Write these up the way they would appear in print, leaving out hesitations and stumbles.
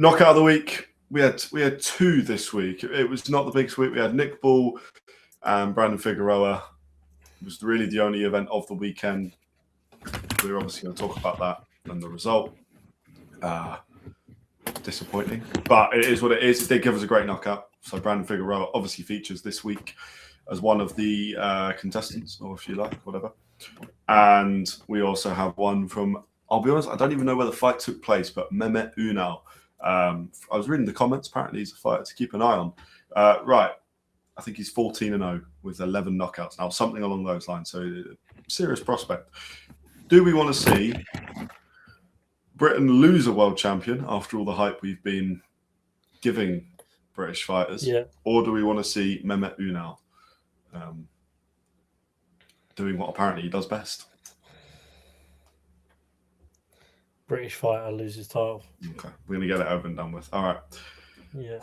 Knockout of the week. We had two this week. It was not the biggest week. We had Nick Bull and Brandon Figueroa. It was really the only event of the weekend. We're obviously going to talk about that and the result. Disappointing, but it is what it is. It did give us a great knockout. So Brandon Figueroa obviously features this week as one of the contestants, or if you like, whatever. And we also have one from, I'll be honest, I don't even know where the fight took place, but Mehmet Ünal. I was reading the comments. Apparently he's a fighter to keep an eye on. Right. I think he's 14-0 with 11 knockouts now, something along those lines. So serious prospect. Do we want to see Britain lose a world champion after all the hype we've been giving British fighters? Yeah. Or do we want to see Mehmet Ünal doing what apparently he does best? British fighter loses title. Okay, we're going to get it over and done with. All right. Yeah.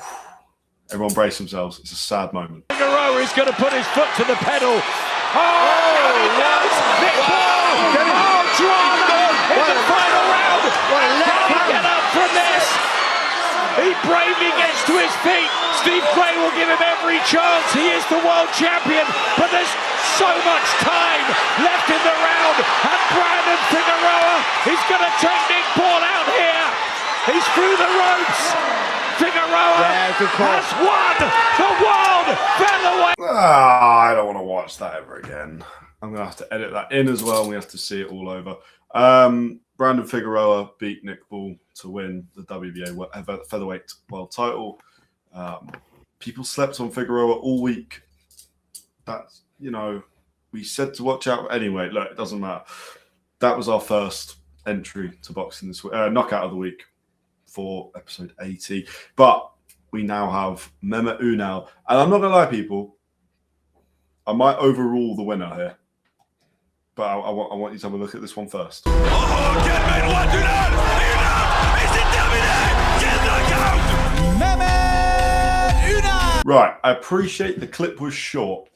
Everyone brace themselves. It's a sad moment. Figueroa is going to put his foot to the pedal. Oh, he does! Nick Bull! Oh, drama in the final round! Can he get up from this? He bravely gets to his feet. Steve Gray will give him every chance. He is the world champion, but there's so much time left in the round, and Brandon Figueroa is going to take Nick Bull out here. He's through the ropes. Figueroa has won the world featherweight. I don't want to watch that ever again. I'm going to have to edit that in as well. And we have to see it all over. Brandon Figueroa beat Nick Bull to win the WBA featherweight world title. People slept on Figueroa all week. That's, we said to watch out. Anyway, look, it doesn't matter. That was our first entry to boxing this week. Knockout of the week for episode 80. But we now have Mehmet Ünal. And I'm not going to lie, people. I might overrule the winner here. But I want you to have a look at this one first. Right, I appreciate the clip was short,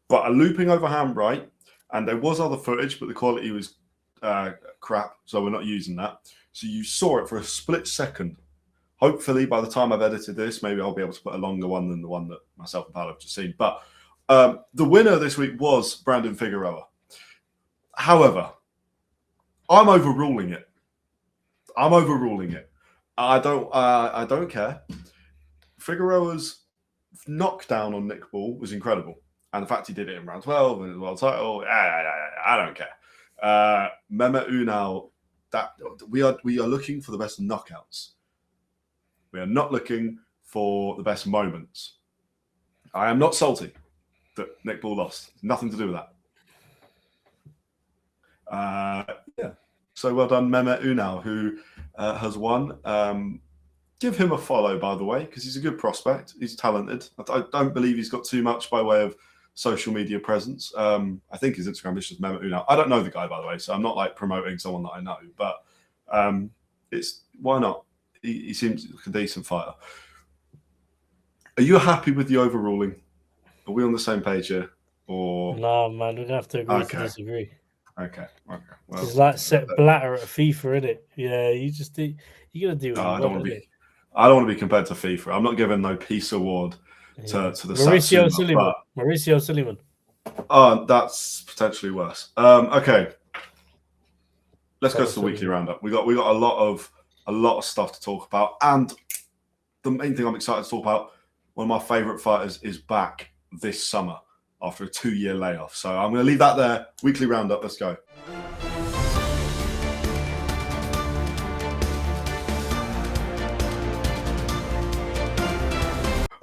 but a looping overhand right, and there was other footage, but the quality was crap, so we're not using that. So you saw it for a split second. Hopefully, by the time I've edited this, maybe I'll be able to put a longer one than the one that myself and Paul have just seen. But the winner this week was Brandon Figueroa. However, I'm overruling it. I don't care. Figueroa's knockdown on Nick Bull was incredible, and the fact he did it in round 12 and the world title, I don't care. Mehmet Ünal, that we are looking for the best knockouts. We are not looking for the best moments. I am not salty that Nick Bull lost. Nothing to do with that. Yeah. So well done, Mehmet Ünal, who has won. Give him a follow, by the way, because he's a good prospect. He's talented. I don't believe he's got too much by way of social media presence. I think his Instagram is just Mehmet Ünal. I don't know the guy, by the way, so I'm not like promoting someone that I know. But it's why not? He seems like a decent fighter. Are you happy with the overruling? Are we on the same page here? Or no, man, we're gonna have to agree to disagree. Okay. Well, it's like Sepp Blatter at FIFA, isn't it? Yeah, you gotta do. I don't want to be compared to FIFA. I'm not giving no peace award to the Mauricio Suleiman. Mauricio Suleiman. Oh, that's potentially worse. Okay, let's go to the weekly roundup. We got a lot of stuff to talk about, and the main thing I'm excited to talk about. One of my favorite fighters is back this summer after a 2-year layoff. So I'm going to leave that there. Weekly roundup. Let's go.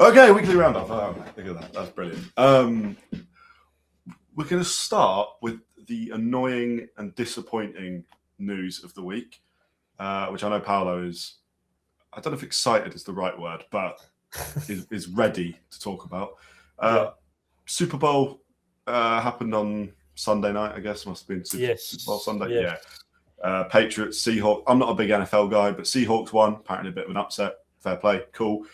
Okay, weekly roundup. Oh, look at that. That's brilliant. We're going to start with the annoying and disappointing news of the week, which I know Paolo is, I don't know if excited is the right word, but is ready to talk about. Super Bowl happened on Sunday night, I guess. Must have been Super Bowl Sunday. Yeah. Patriots, Seahawks. I'm not a big NFL guy, but Seahawks won. Apparently a bit of an upset. Fair play. Cool.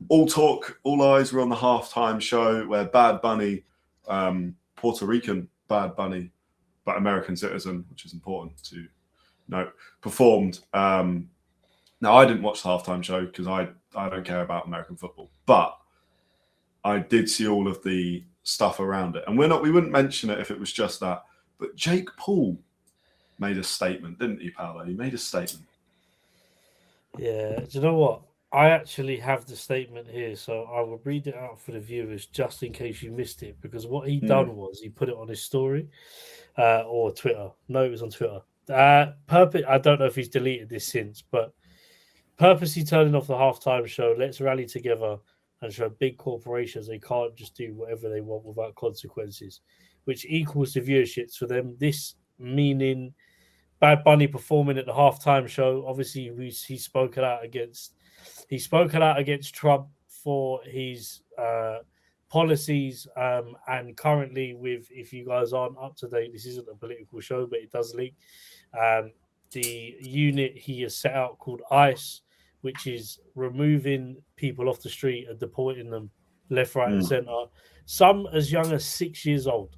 All talk, all eyes were on the halftime show where Bad Bunny, Puerto Rican Bad Bunny, but American citizen, which is important to note, performed. Now, I didn't watch the halftime show because I don't care about American football, but I did see all of the stuff around it. And we wouldn't mention it if it was just that. But Jake Paul made a statement, didn't he, Paolo? He made a statement. Yeah. Do you know what? I actually have the statement here, so I will read it out for the viewers just in case you missed it. Because what he done was he put it on his story or Twitter. No, it was on Twitter. I don't know if he's deleted this since, but purposely turning off the halftime show. Let's rally together and show big corporations they can't just do whatever they want without consequences, which equals the viewerships for them. This meaning Bad Bunny performing at the halftime show. Obviously, he's spoken out against Trump for his policies, and currently, if you guys aren't up to date, this isn't a political show, but it does link the unit he has set out called ICE, which is removing people off the street and deporting them left, right, and center. Some as young as 6 years old.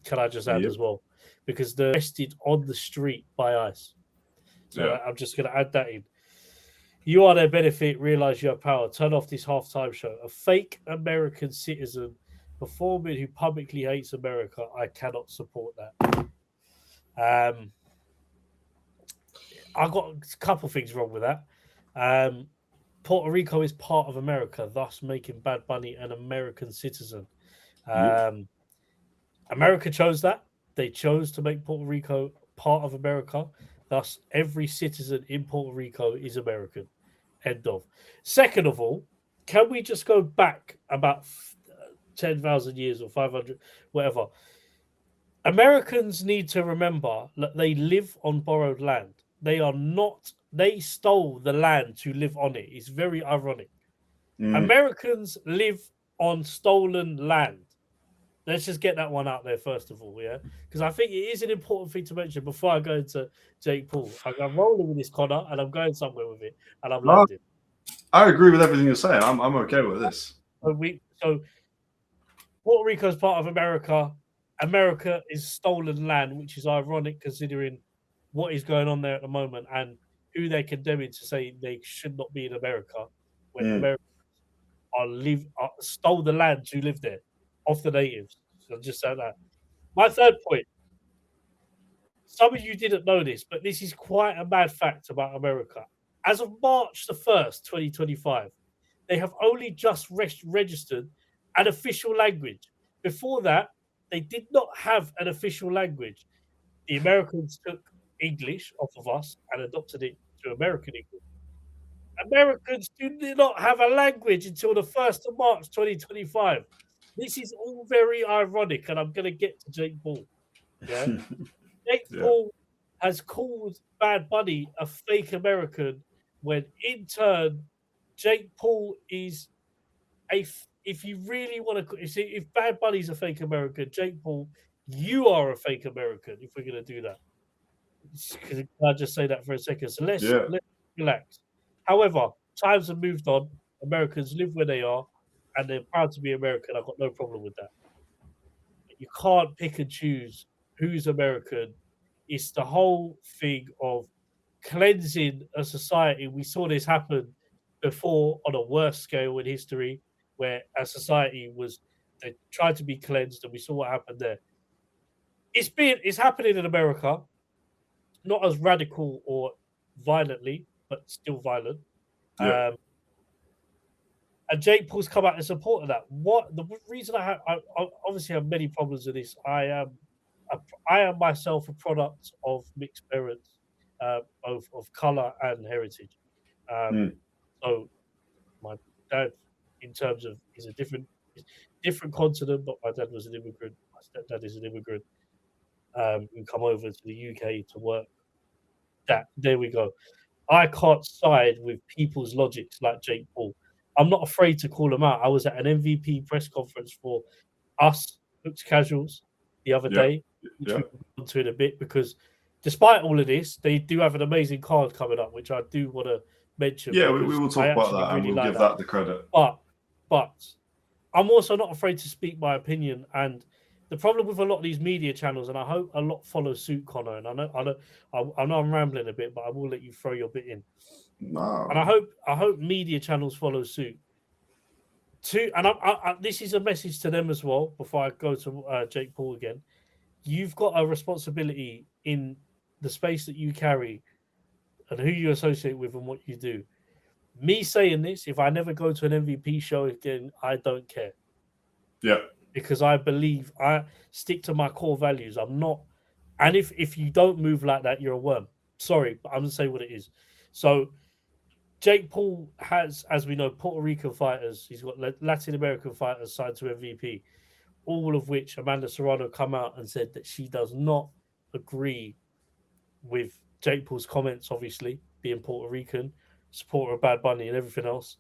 Can I just add as well? Because they're arrested on the street by ICE. So I'm just going to add that in. You are their benefit. Realize you have power. Turn off this halftime show. A fake American citizen performing who publicly hates America. I cannot support that. I got a couple things wrong with that. Puerto Rico is part of America, thus making Bad Bunny an American citizen. America chose that. They chose to make Puerto Rico part of America. Thus, every citizen in Puerto Rico is American. End of. Second of all, can we just go back about 10,000 years or 500, whatever? Americans need to remember that they live on borrowed land. They stole the land to live on it. It's very ironic. Americans live on stolen land. Let's just get that one out there first of all, yeah? Because I think it is an important thing to mention before I go into Jake Paul. I'm rolling with this, Connor, and I'm going somewhere with it, and I'm landing. I agree with everything you're saying. I'm okay with this. So Puerto Rico is part of America. America is stolen land, which is ironic considering what is going on there at the moment and who they're condemning to say they should not be in America when Americans stole the land to live there off the natives. So just say that. My third point. Some of you didn't know this, but this is quite a mad fact about America. As of March the 1st, 2025, they have only just registered an official language. Before that, they did not have an official language. The Americans took English off of us and adopted it to American English. Americans do not have a language until the 1st of March 2025. This is all very ironic, and I'm going to get to Jake Paul. Yeah, Jake Paul has called Bad Bunny a fake American when, in turn, Jake Paul is if you really want to, if Bad Bunny's a fake American, Jake Paul, you are a fake American. If we're going to do that, can I just say that for a second? So let's relax. However, times have moved on. Americans live where they are, and they're proud to be American. I've got no problem with that. But you can't pick and choose who's American. It's the whole thing of cleansing a society. We saw this happen before on a worse scale in history, where a society they tried to be cleansed, and we saw what happened there. It's happening in America, not as radical or violently, but still violent. And Jake Paul's come out in support of that. What the reason I obviously have many problems with this. I am myself a product of mixed parents, both of color and heritage. So my dad, in terms of, is a different continent, but my dad was an immigrant. My stepdad is an immigrant who come over to the UK to work. There we go. I can't side with people's logics like Jake Paul. I'm not afraid to call him out. I was at an MVP press conference for us, Hooked Casuals, the other day, which we'll go into in a bit, because despite all of this, they do have an amazing card coming up, which I do want to mention. Yeah, we will talk about that, and we'll give that the credit. But I'm also not afraid to speak my opinion. And the problem with a lot of these media channels, and I hope a lot follow suit, Connor, and I know I'm rambling a bit, but I will let you throw your bit in. No. And I hope media channels follow suit. This is a message to them as well. Before I go to Jake Paul again, you've got a responsibility in the space that you carry and who you associate with and what you do. Me saying this, if I never go to an MVP show again, I don't care. Yeah. Because I believe I stick to my core values. I'm not, and if you don't move like that, you're a worm. Sorry, but I'm gonna say what it is. So Jake Paul has, as we know, Puerto Rican fighters. He's got Latin American fighters signed to MVP, all of which Amanda Serrano come out and said that she does not agree with Jake Paul's comments, obviously, being Puerto Rican, supporter of Bad Bunny and everything else.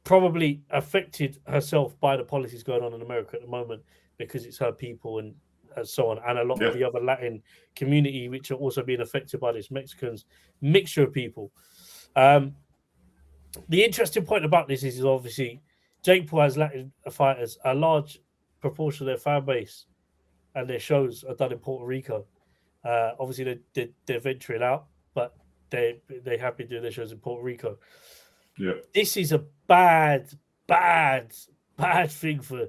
Probably affected herself by the policies going on in America at the moment because it's her people and so on, and a lot of the other Latin community, which are also being affected by this Mexicans mixture of people. The interesting point about this is obviously Jake Paul has Latin fighters, a large proportion of their fan base and their shows are done in Puerto Rico. Obviously, they're venturing out, but they happy to do their shows in Puerto Rico. Yeah, this is a bad thing for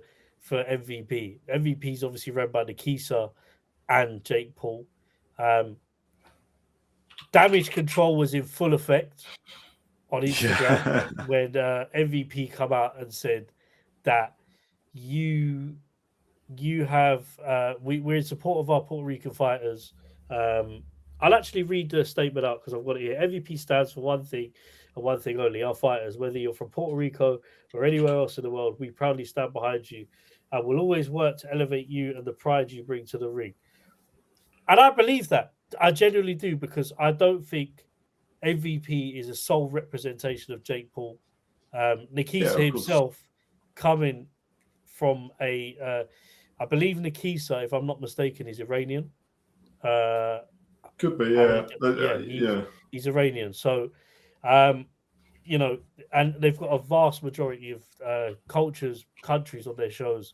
MVP. MVP is obviously run by Nikisa and Jake Paul. Damage control was in full effect on Instagram when MVP come out and said that you have we're in support of our Puerto Rican fighters. I'll actually read the statement out because I've got it here. MVP stands for one thing and one thing only: our fighters. Whether you're from Puerto Rico or anywhere else in the world, we proudly stand behind you and will always work to elevate you and the pride you bring to the ring. And I believe that. I genuinely do, because I don't think MVP is a sole representation of Jake Paul. Nikisa himself coming from I believe Nikisa, if I'm not mistaken, is Iranian. Could be, he's Iranian. So, and they've got a vast majority of countries on their shows.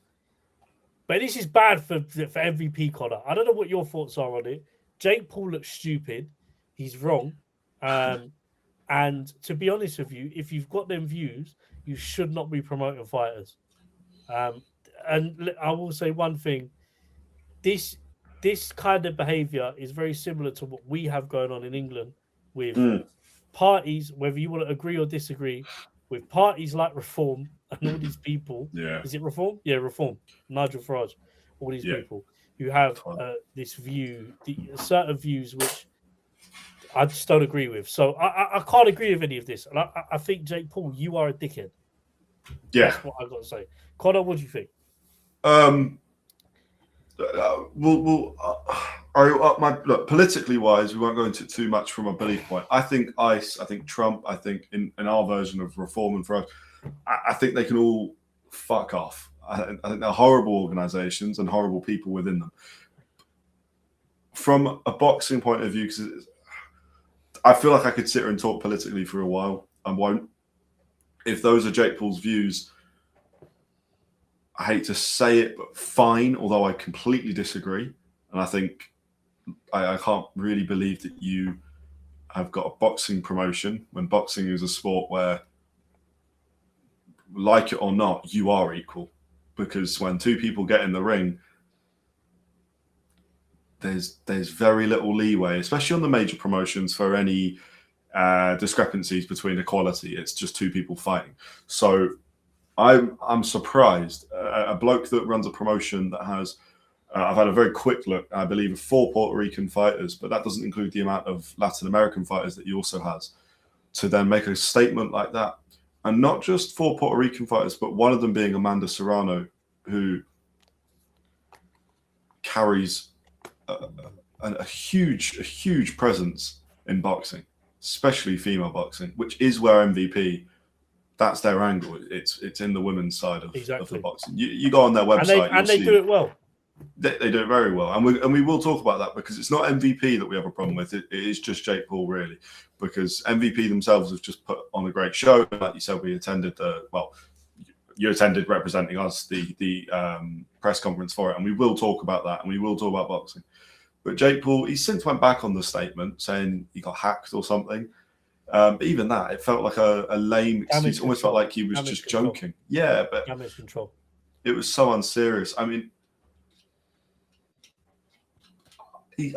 But this is bad for MVP, Connor. I don't know what your thoughts are on it. Jake Paul looks stupid. He's wrong. And to be honest with you, if you've got them views, you should not be promoting fighters. And I will say one thing. This kind of behavior is very similar to what we have going on in England with parties, whether you want to agree or disagree, with parties like Reform and all these people. Yeah. Is it Reform? Yeah, Reform. Nigel Farage. All these people who have this view, certain views which I just don't agree with. So I can't agree with any of this. And I think, Jake Paul, you are a dickhead. Yeah. That's what I've got to say. Connor, what do you think? Look, politically wise, we won't go into it too much from a belief point. I think ICE, I think Trump, I think in our version of Reform and Farage, I think they can all fuck off. I think they're horrible organizations and horrible people within them. From a boxing point of view, because I feel like I could sit here and talk politically for a while. I won't. If those are Jake Paul's views, I hate to say it, but fine, although I completely disagree. And I think I can't really believe that you have got a boxing promotion when boxing is a sport where, like it or not, you are equal. Because when two people get in the ring, there's very little leeway, especially on the major promotions, for any discrepancies between equality. It's just two people fighting. So I'm surprised. A bloke that runs a promotion that has, I've had a very quick look, I believe 4 Puerto Rican fighters, but that doesn't include the amount of Latin American fighters that he also has, to then make a statement like that. And not just 4 Puerto Rican fighters, but one of them being Amanda Serrano, who carries a huge presence in boxing, especially female boxing, which is where MVP, that's their angle. It's in the women's side of the boxing. You go on their website and they do it well. They do it very well, and we will talk about that, because it's not MVP that we have a problem with. It is just Jake Paul, really, because MVP themselves have just put on a great show. Like you said, we attended you attended representing us the press conference for it, and we will talk about that, and we will talk about boxing. But Jake Paul, he since went back on the statement saying he got hacked or something. But even that, it felt like a lame excuse. Almost felt like he was just joking. Yeah, but damage control. It was so unserious. I mean,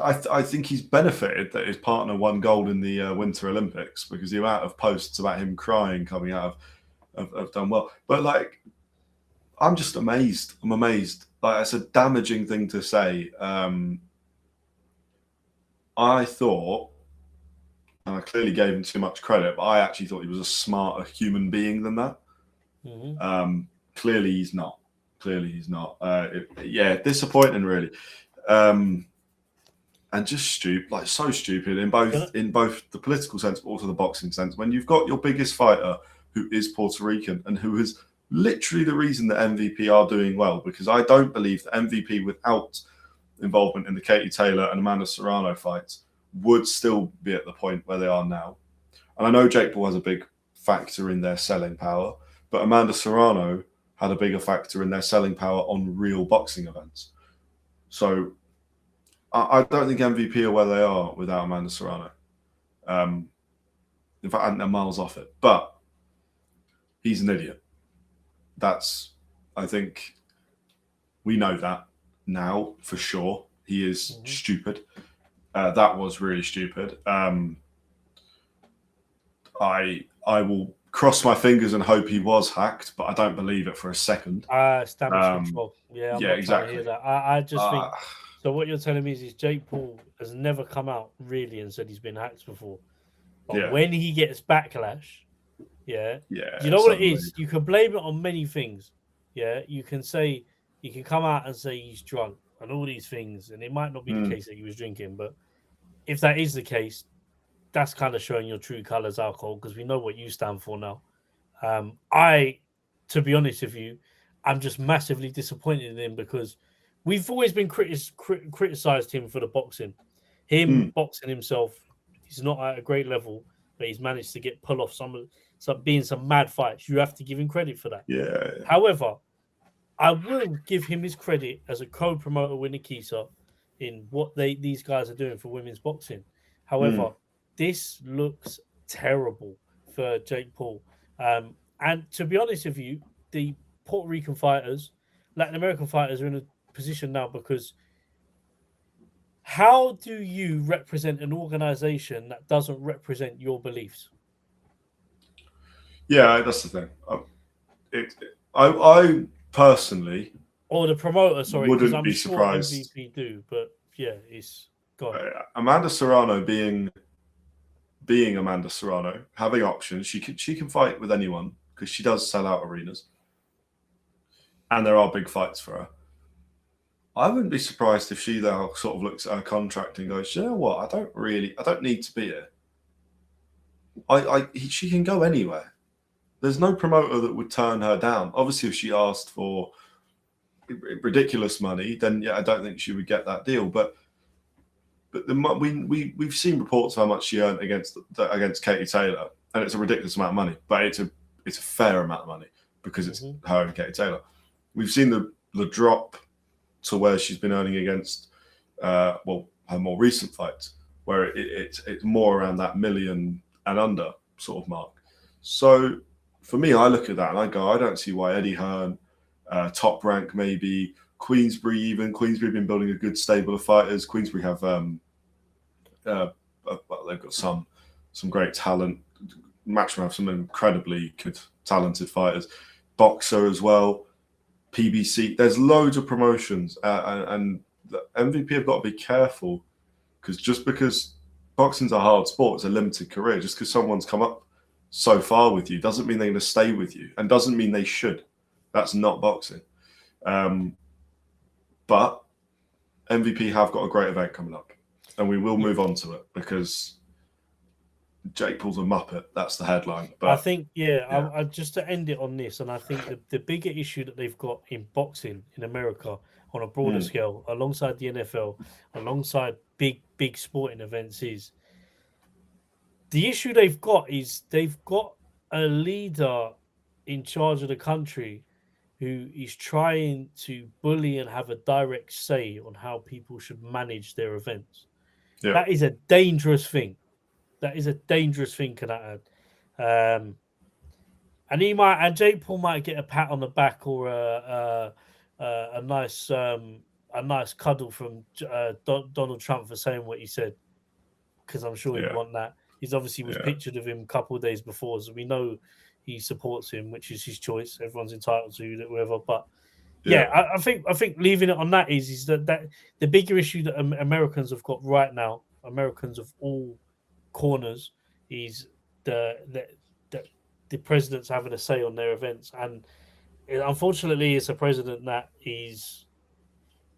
I think he's benefited that his partner won gold in the Winter Olympics, because the amount of posts about him crying coming out have done well. But like, I'm just amazed. I'm amazed. Like, it's a damaging thing to say. I thought, and I clearly gave him too much credit, but I actually thought he was a smarter human being than that. Mm-hmm. Clearly he's not. Disappointing, really. And just stupid, like so stupid in both the political sense, but also the boxing sense. When you've got your biggest fighter, who is Puerto Rican and who is literally the reason that MVP are doing well, because I don't believe that MVP, without involvement in the Katie Taylor and Amanda Serrano fights, would still be at the point where they are now. And I know Jake Paul has a big factor in their selling power, but Amanda Serrano had a bigger factor in their selling power on real boxing events. So I don't think MVP are where they are without Amanda Serrano. In fact, I think they're miles off it. But he's an idiot. I think we know that now for sure. He is stupid. That was really stupid. I will cross my fingers and hope he was hacked, but I don't believe it for a second. It's damage control. Yeah, I'm not exactly. trying to hear that. I just think. So what you're telling me is Jake Paul has never come out really and said he's been hacked before. But when he gets backlash, you know what it is? You can blame it on many things. Yeah, you can come out and say he's drunk and all these things, and it might not be the case that he was drinking, but if that is the case, that's kind of showing your true colors, alcohol, because we know what you stand for now. To be honest with you, I'm just massively disappointed in him, because we've always been criticized him for the boxing. Boxing himself, he's not at a great level, but he's managed to pull off some mad fights. You have to give him credit for that. Yeah. However, I will give him his credit as a co-promoter with Nikita in what these guys are doing for women's boxing. However, this looks terrible for Jake Paul. And to be honest with you, the Puerto Rican fighters, Latin American fighters, are in a position now, because how do you represent an organization that doesn't represent your beliefs? Yeah, that's the thing. I personally, or the promoter, sorry, wouldn't be surprised. MVP do, but yeah, it's gone. Amanda Serrano being Amanda Serrano, having options, she can fight with anyone, because she does sell out arenas, and there are big fights for her. I wouldn't be surprised if she now sort of looks at her contract and goes, you know what, I don't need to be here. She can go anywhere. There's no promoter that would turn her down. Obviously, if she asked for ridiculous money, then I don't think she would get that deal. But we've seen reports of how much she earned against Katie Taylor, and it's a ridiculous amount of money, but it's a fair amount of money, because it's her and Katie Taylor. We've seen the drop to where she's been earning against her more recent fights, where it's more around that million and under sort of mark. So for me, I look at that and I go, I don't see why Eddie Hearn, Top Rank maybe, Queensbury been building a good stable of fighters. Queensbury have they've got some great talent. Matchroom have some incredibly good, talented fighters. Boxer as well. PBC. There's loads of promotions, and the MVP have got to be careful, because boxing's a hard sport. It's a limited career. Just because someone's come up so far with you doesn't mean they're going to stay with you, and doesn't mean they should. That's not boxing. But MVP have got a great event coming up, and we will move on to it, because Jake Paul's a muppet. That's the headline. But I think, I just to end it on this, and I think the bigger issue that they've got in boxing in America on a broader scale, alongside the NFL, alongside big sporting events, is the issue they've got a leader in charge of the country who is trying to bully and have a direct say on how people should manage their events. Yeah. That is a dangerous thing. That is a dangerous thing can happen. And Jake Paul might get a pat on the back or a nice cuddle from Donald Trump for saying what he said, because I'm sure he'd want that. He's obviously was pictured of him a couple of days before, so we know he supports him, which is his choice. Everyone's entitled to whatever, but I think leaving it on that is that the bigger issue that Americans have got right now, Americans of all corners, is the president's having a say on their events, and unfortunately, it's a president that is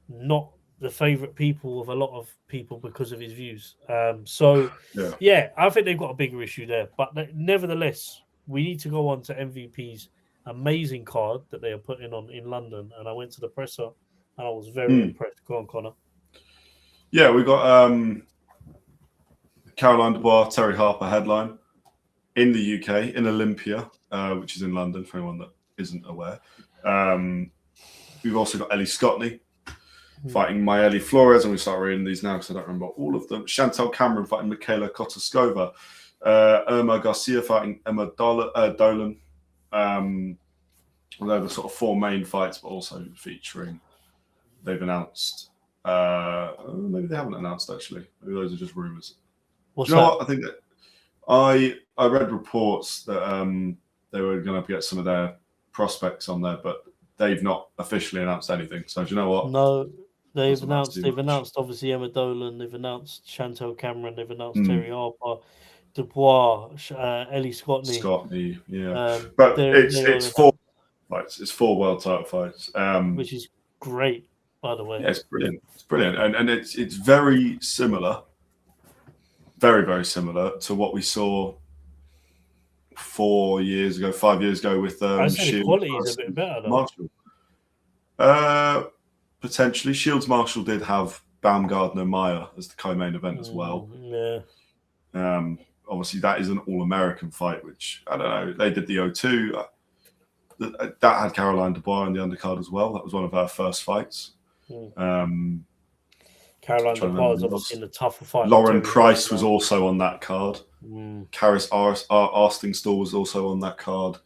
not the favorite people of a lot of people because of his views. I think they've got a bigger issue there. But nevertheless, we need to go on to MVP's amazing card that they are putting on in London. And I went to the presser and I was very impressed. Go on, Connor. Yeah, we got Caroline Dubois, Terry Harper headline in the UK, in Olympia, which is in London, for anyone that isn't aware. We've also got Ellie Scotney fighting Maëlle Flores, and we start reading these now because I don't remember all of them. Chantel Cameron fighting Michaela Kotoskova. Irma Garcia fighting Emma Dolan. They're the sort of four main fights, but also featuring. They've announced. Maybe they haven't announced actually. Maybe those are just rumors. What's you know that? What? I think that I read reports that they were going to get some of their prospects on there, but they've not officially announced anything. So do you know what? No, they've announced obviously Emma Dolan. They've announced Chantel Cameron. They've announced Terry Harper, Dubois, Ellie Scotney. Scotney, yeah. But it's four fights. It's 4 world title fights, which is great, by the way. Yeah, it's brilliant. It's brilliant, and it's very similar, very very similar to what we saw 5 years ago with I say the Shields. quality is a bit better though. Marshall. Potentially, Shields Marshall did have Baumgardner Meyer as the co-main event as well. Yeah. Obviously, that is an all-American fight, which I don't know. They did the O2. That had Caroline Dubois on the undercard as well. That was one of her first fights. Caroline Dubois is obviously in the tougher fight. Lauren Price was also on that card. Karis Arstingstall was also on that card.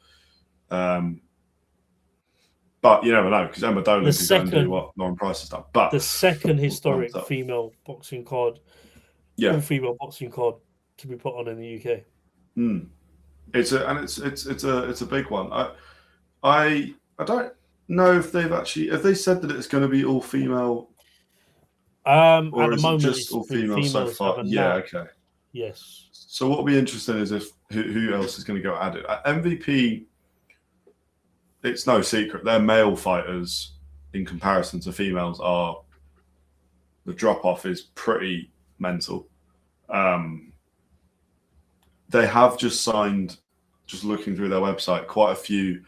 But you never know because Emma Dolan can go and do what Lauren Price has done. But the second historic female boxing card, all-female boxing card to be put on in the UK. It's a big one. I don't know if they said that it's going to be all female. At or the is moment, it just all female so far? Yeah, okay. Yes. So what will be interesting is if who else is going to go at it. At MVP, it's no secret their male fighters in comparison to females are the drop off is pretty mental. They have just signed, just looking through their website, quite a few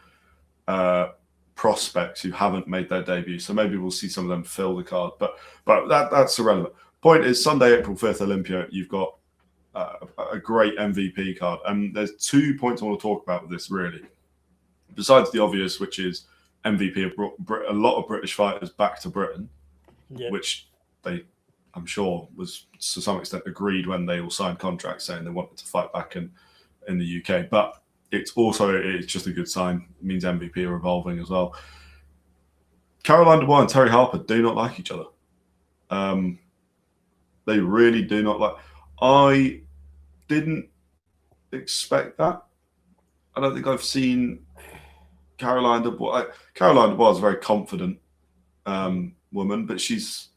prospects who haven't made their debut. So maybe we'll see some of them fill the card. But that's irrelevant. Point is, Sunday, April 5th, Olympia, you've got a great MVP card. And there's 2 points I want to talk about with this, really. Besides the obvious, which is MVP have brought a lot of British fighters back to Britain, which they, I'm sure, was to some extent agreed when they all signed contracts saying they wanted to fight back in the UK. But it's just a good sign. It means MVP are evolving as well. Caroline Dubois and Terry Harper do not like each other. They really do not like. I didn't expect that. I don't think I've seen Caroline Dubois. Caroline Dubois is a very confident woman, but she's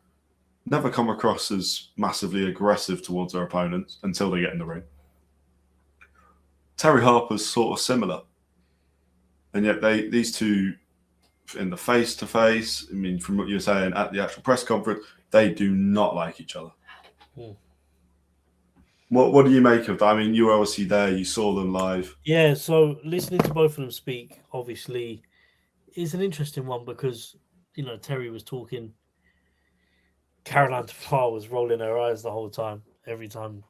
never come across as massively aggressive towards her opponents until they get in the ring. Terry Harper's sort of similar, and yet these two in the face-to-face, I mean, from what you were saying at the actual press conference, they do not like each other. What do you make of that? I mean, you were obviously there. You saw them live. Yeah, so listening to both of them speak, obviously, is an interesting one because, you know, Terry was talking. Caroline Dubois was rolling her eyes the whole time. Every time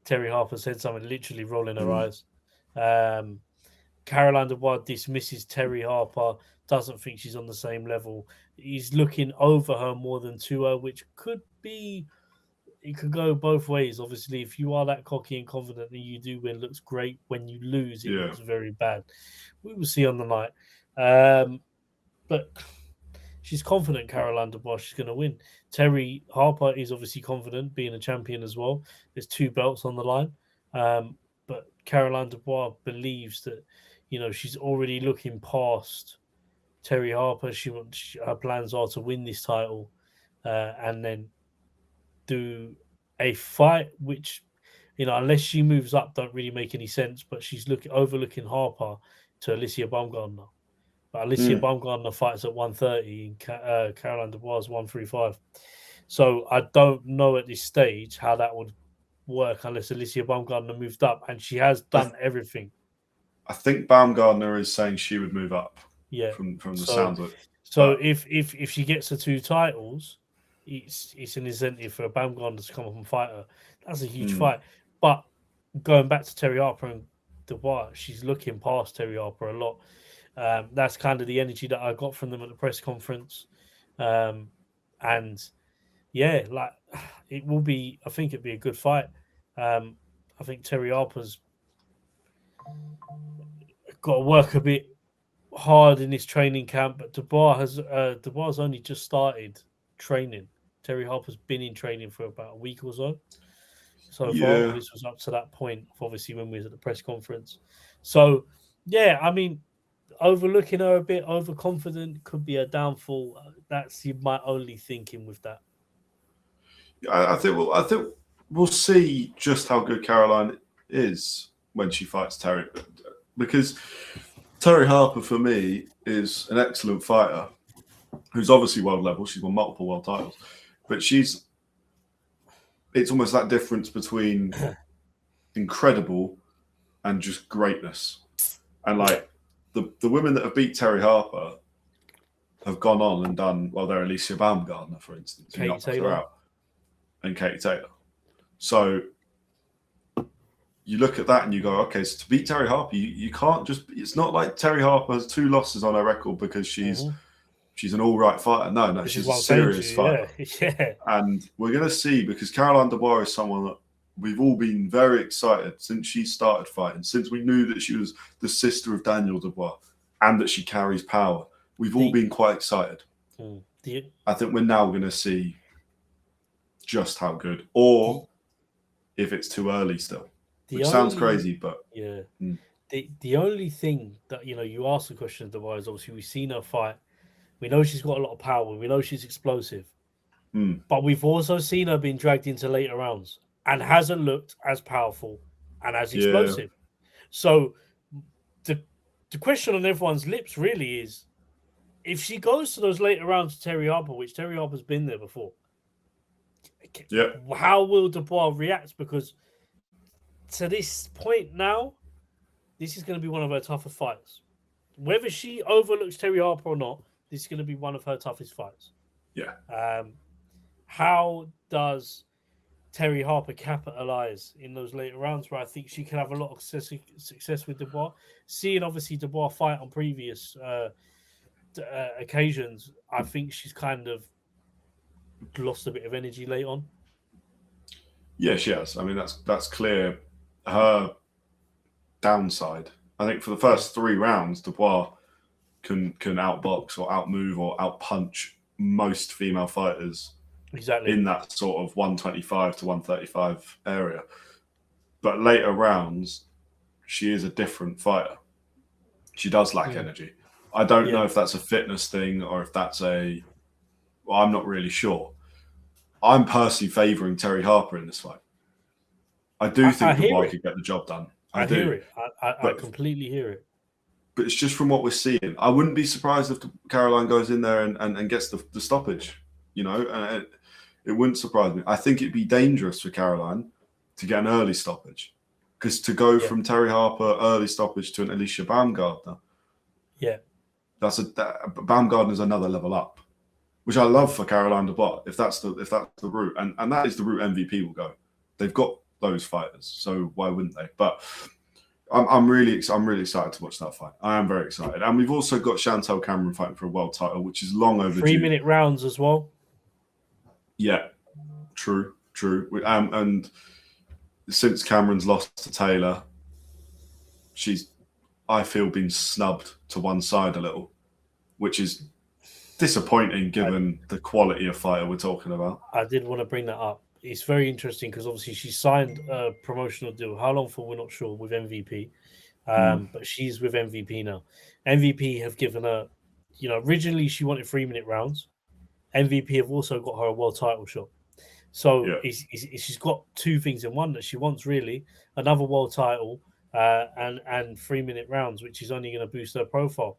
Terry Harper said something, literally rolling her eyes. Caroline Dubois dismisses Terry Harper, doesn't think she's on the same level. He's looking over her more than to her, which could be it could go both ways. Obviously, if you are that cocky and confident and you do win, looks great. When you lose, it looks very bad. We will see on the night. But she's confident, Caroline Dubois, she's going to win. Terry Harper is obviously confident, being a champion as well. There's 2 belts on the line. But Caroline Dubois believes that, she's already looking past Terry Harper. Her plans are to win this title and then do a fight which, unless she moves up, don't really make any sense. But she's overlooking Harper to Alicia Baumgardner. But Alicia Baumgardner fights at 130 and Caroline Dubois 135. So I don't know at this stage how that would work unless Alicia Baumgardner moved up, and she has done everything. I think Baumgardner is saying she would move up. Yeah, from the sounds of it. So if she gets the 2 titles, it's an incentive for Baumgardner to come up and fight her. That's a huge fight. But going back to Terry Harper and Dubois, she's looking past Terry Harper a lot. That's kind of the energy that I got from them at the press conference. And yeah, like it will be, I think it'd be a good fight. I think Terry Harper's got to work a bit hard in his training camp, but Dubois has only just started training. Terry Harper's been in training for about a week or so. So far, this was up to that point, obviously, when we was at the press conference. So, yeah, I mean, overlooking her a bit, overconfident could be a downfall. That's my only thinking with that. I think we'll see just how good Caroline is when she fights Terry, because Terry Harper for me is an excellent fighter who's obviously world level. She's won multiple world titles, but it's almost that difference between incredible and just greatness. And like the women that have beat Terry Harper have gone on and done well. They're Alicia Baumgardner, for instance, who knocked her out, and Katie Taylor. So you look at that and you go, okay, so to beat Terry Harper, you can't just. It's not like Terry Harper has 2 losses on her record because she's an all right fighter. No, she's a serious fighter. Yeah. And we're going to see, because Caroline Dubois is someone that we've all been very excited since she started fighting, since we knew that she was the sister of Daniel Dubois and that she carries power. We've all been quite excited. I think we're now going to see just how good, or if it's too early still. Which sounds crazy, but yeah. The only thing that you asked the question of Dubois is obviously we've seen her fight. We know she's got a lot of power. We know she's explosive, but we've also seen her being dragged into later rounds and hasn't looked as powerful and as explosive. So the question on everyone's lips really is, if she goes to those later rounds to Terry Harper, which Terry Harper's been there before, how will Dubois react? Because to this point now, this is going to be one of her tougher fights. Whether she overlooks Terry Harper or not, this is going to be one of her toughest fights. Yeah. How does Terry Harper capitalize in those later rounds where I think she can have a lot of success with Dubois? Seeing obviously Dubois fight on previous occasions, I think she's kind of lost a bit of energy late on. Yeah, she has. I mean, that's clear. Her downside, I think, for the first 3 rounds, Dubois can outbox or outmove or outpunch most female fighters in that sort of 125 to 135 area. But later rounds, she is a different fighter. She does lack energy. I don't know if that's a fitness thing or if that's I'm not really sure. I'm personally favouring Terry Harper in this fight. I do think Dubois could get the job done. I do. Hear it. I completely hear it. But it's just from what we're seeing. I wouldn't be surprised if Caroline goes in there and gets the stoppage. And it wouldn't surprise me. I think it'd be dangerous for Caroline to get an early stoppage, because to go from Terry Harper early stoppage to an Alicia Baumgardner, Baumgardner's another level up, which I love for Caroline Dubois. If that's the route, and that is the route MVP will go. They've got those fighters, so why wouldn't they? But I'm really excited to watch that fight. I am very excited, and we've also got Chantel Cameron fighting for a world title, which is long overdue. 3-minute rounds as well. Yeah, true. true. And since Cameron's lost to Taylor, she's, I feel, been snubbed to one side a little, which is disappointing given the quality of fighter we're talking about. I did want to bring that up. It's very interesting because obviously she signed a promotional deal. How long for, we're not sure, with MVP. But she's with MVP now. MVP have given her, originally she wanted 3-minute rounds. MVP have also got her a world title shot. So she's got two things in one that she wants, really: another world title and 3-minute rounds, which is only going to boost her profile.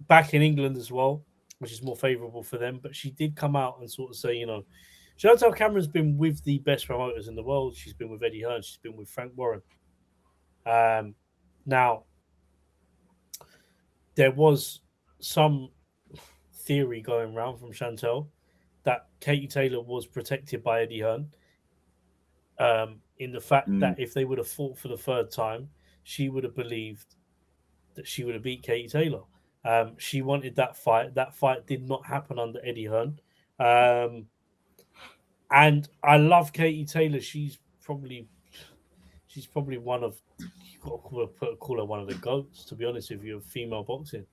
Back in England as well, which is more favourable for them. But she did come out and sort of say, Chantel Cameron's been with the best promoters in the world. She's been with Eddie Hearn. She's been with Frank Warren. Now, there was some theory going around from Chantel that Katie Taylor was protected by Eddie Hearn, in the fact that if they would have fought for the third time, she would have believed that she would have beat Katie Taylor. She wanted that fight. That fight did not happen under Eddie Hearn. And I love Katie Taylor. She's probably one of, you've got to call her one of the GOATs, to be honest with you, of female boxing.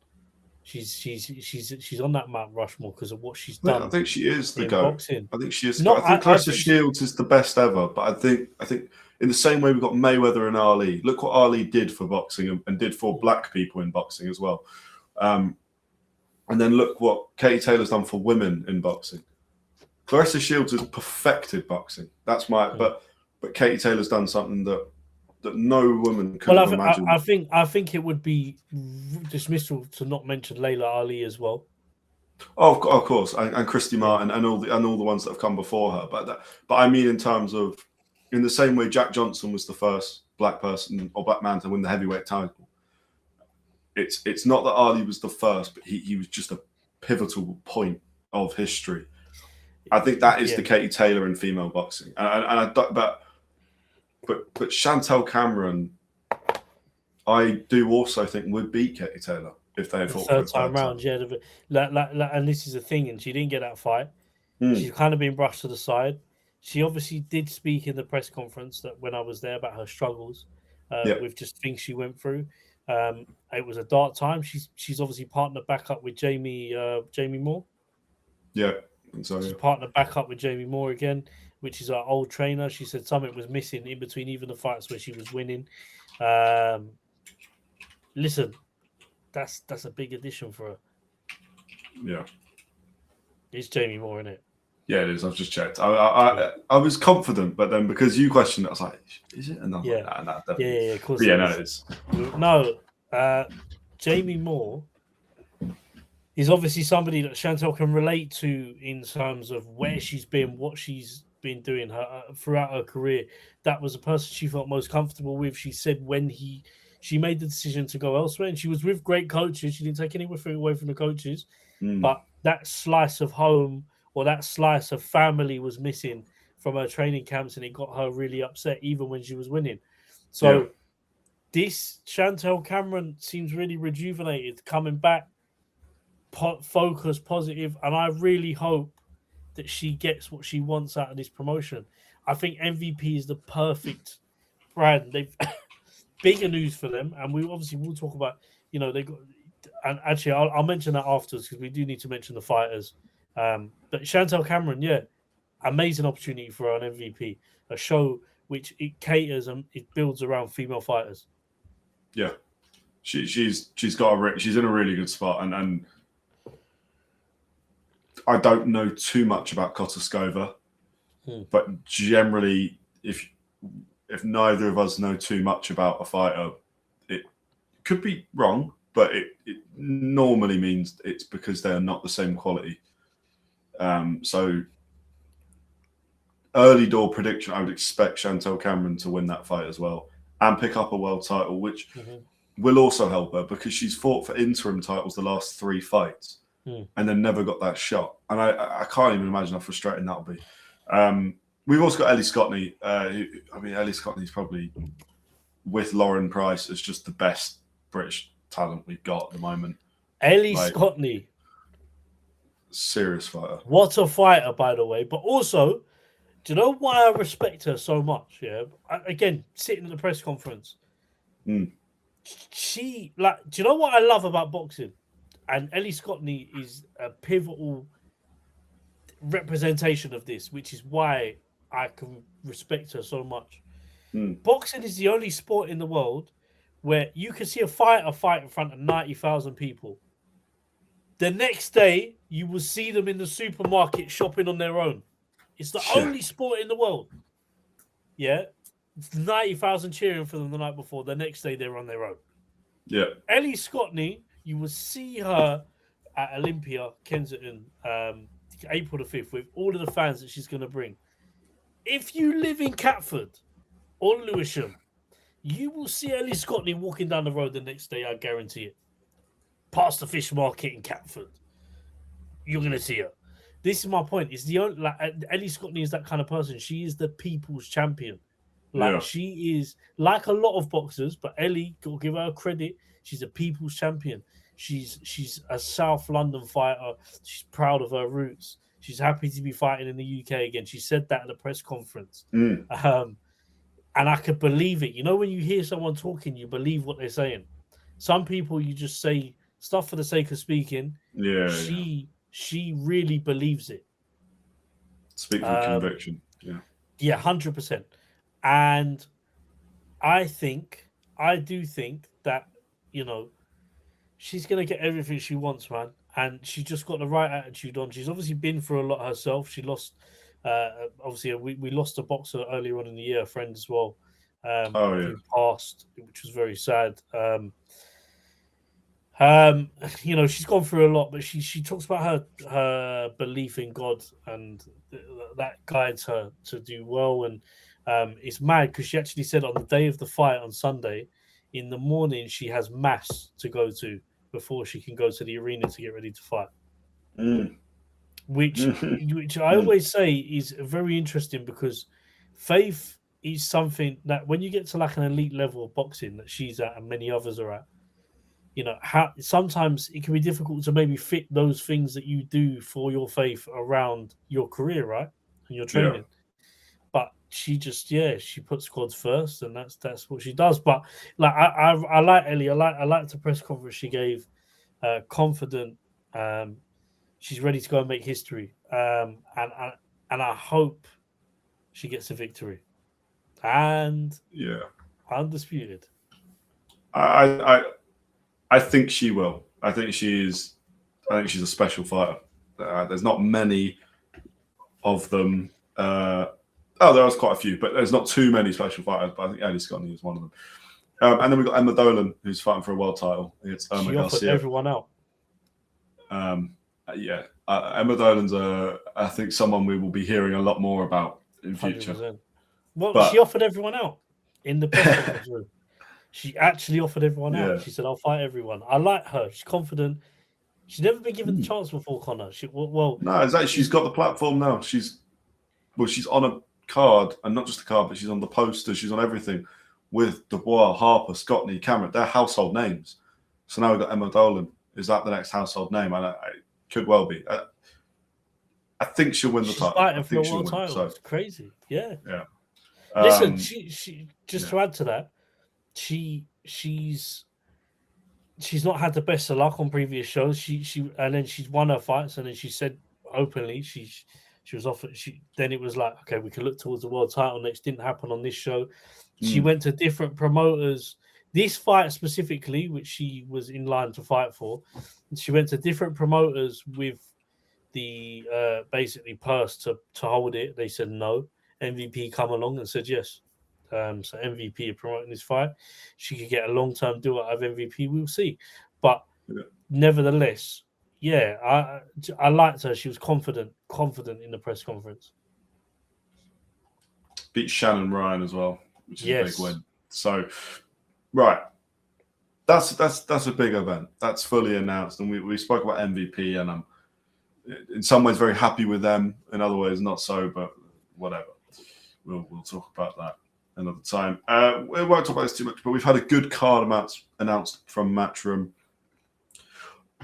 She's on that Mount Rushmore because of what she's done. I think she is the GOAT. Boxing. I think she is. I think Clarissa Shields is the best ever. But I think in the same way we've got Mayweather and Ali. Look what Ali did for boxing and did for black people in boxing as well. And then look what Katie Taylor's done for women in boxing. Clarissa Shields has perfected boxing. That's but Katie Taylor's done something that no woman could have imagined. I think it would be dismissal to not mention Layla Ali as well. Oh, of course, and Christy Martin and all the ones that have come before her. But I mean, in terms of, in the same way Jack Johnson was the first black person or black man to win the heavyweight title. It's not that Ali was the first, but he was just a pivotal point of history. I think that is the Katie Taylor in female boxing, but Chantel Cameron, I do also think would beat Katie Taylor if they had fought third time round. Yeah, and this is the thing, and she didn't get that fight. She's kind of been brushed to the side. She obviously did speak in the press conference that when I was there about her struggles with just things she went through. It was a dark time. She's obviously partnered back up with Jamie Moore. Yeah. So, she's partnered back up with Jamie Moore again, which is our old trainer. She said something was missing in between even the fights where she was winning. Listen, that's a big addition for her. Yeah. It's Jamie Moore, isn't it? Yeah, it is. I've just checked. I was confident, but then because you questioned it, I was like, is it? And I was like, nah, definitely. Yeah, of course. But yeah, no, it is. No, Jamie Moore is obviously somebody that Chantel can relate to in terms of where she's been, what she's been doing throughout her career. That was the person she felt most comfortable with. She said when she made the decision to go elsewhere, and she was with great coaches. She didn't take anything away from the coaches, but that slice of home or that slice of family was missing from her training camps, and it got her really upset even when she was winning. So this Chantel Cameron seems really rejuvenated, coming back, focused, positive, and I really hope that she gets what she wants out of this promotion. I think MVP is the perfect brand. They've bigger news for them, and we obviously will talk about, they got, and actually I'll mention that afterwards because we do need to mention the fighters. But Chantel Cameron, amazing opportunity for her on MVP, a show which it caters and it builds around female fighters. Yeah, she's in a really good spot, and I don't know too much about Kotoskova, but generally, if neither of us know too much about a fighter, it could be wrong, but it normally means it's because they're not the same quality. So early door prediction, I would expect Chantel Cameron to win that fight as well and pick up a world title, which will also help her because she's fought for interim titles the last 3 fights and then never got that shot. And I can't even imagine how frustrating that'll be. We've also got Ellie Scotney. Ellie Scotney's probably, with Lauren Price, as just the best British talent we've got at the moment. Ellie Scotney. Serious fighter. What a fighter, by the way. But also, Do you know why I respect her so much? Yeah, again, sitting at the press conference, she like. Do you know what I love about boxing? And Ellie Scotney is a pivotal representation of this, which is why I can respect her so much. Boxing is the only sport in the world where you can see a fighter fight in front of 90,000 people. The next day, you will see them in the supermarket shopping on their own. It's the only sport in the world. Yeah. 90,000 cheering for them the night before. The next day, they're on their own. Yeah. Ellie Scotney, you will see her at Olympia, Kensington, April the 5th, with all of the fans that she's going to bring. If you live in Catford or Lewisham, you will see Ellie Scotney walking down the road the next day, I guarantee it. Past the fish market in Catford. You're going to see her. This is my point. It's the only, like, Ellie Scotney is that kind of person. She is the people's champion. Like, she is like a lot of boxers, but Ellie, got to give her credit. She's a people's champion. She's a South London fighter. She's proud of her roots. She's happy to be fighting in the UK again. She said that at the press conference. And I could believe it. You know, when you hear someone talking, you believe what they're saying. Some people, you just say stuff for the sake of speaking. She really believes it. Speak from conviction. Yeah, 100%. And I do think that, you know, she's going to get everything she wants, man. And she just got the right attitude on. She's obviously been through a lot herself. She lost, obviously, we lost a boxer earlier on in the year, a friend as well, who passed, which was very sad. You know, she's gone through a lot, but she talks about her belief in God, and that guides her to do well. And it's mad because she actually said on the day of the fight on Sunday, in the morning, she has mass to go to before she can go to the arena to get ready to fight. Which I always say is very interesting, because faith is something that when you get to like an elite level of boxing that she's at and many others are at, you know, how sometimes it can be difficult to maybe fit those things that you do for your faith around your career, right? And your training. But she just, she puts God first, and that's what she does. But like I like Ellie. I like the press conference she gave. Confident. She's ready to go and make history. And I hope she gets a victory. And undisputed. I think she will. I think she's a special fighter. There's not many of them. There was quite a few, but there's not too many special fighters. But I think Ellie Scotney is one of them. And then we've got Emma Dolan, who's fighting for a world title. It's Irma She offered Garcia. everyone out. Emma Dolan's I think someone we will be hearing a lot more about in future. 100%. Well, she offered everyone out in the press conference room. She actually offered everyone out. She said, "I'll fight everyone." I like her. She's confident. She's never been given the chance before, Connor. No, exactly. She's got the platform now. She's on a card, and not just a card, but she's on the poster. She's on everything with Dubois, Harper, Scotney, Cameron. They're household names. So now we've got Emma Dolan. Is that the next household name? And it could well be. I think she'll win the title. Fighting for a world title. So. It's crazy. Yeah. Listen, she just to add to that, she's not had the best of luck on previous shows. And then she's won her fights, and then she said openly she was offered. Then it was like, okay, we can look towards the world title next. Didn't happen on this show. She went to different promoters. This fight specifically, which she was in line to fight for, she went to different promoters with the basically purse to hold it. They said no. MVP come along and said yes. So MVP are promoting this fight. She could get a long-term deal out of MVP. We'll see. But nevertheless, I liked her. She was confident in the press conference. Beat Shannon Ryan as well, which is a big win. So, right. That's a big event. That's fully announced. And we spoke about MVP, and I'm in some ways very happy with them. In other ways, not so, but whatever. We'll talk about that another time. We won't talk about this too much, but we've had a good card announced from Matchroom.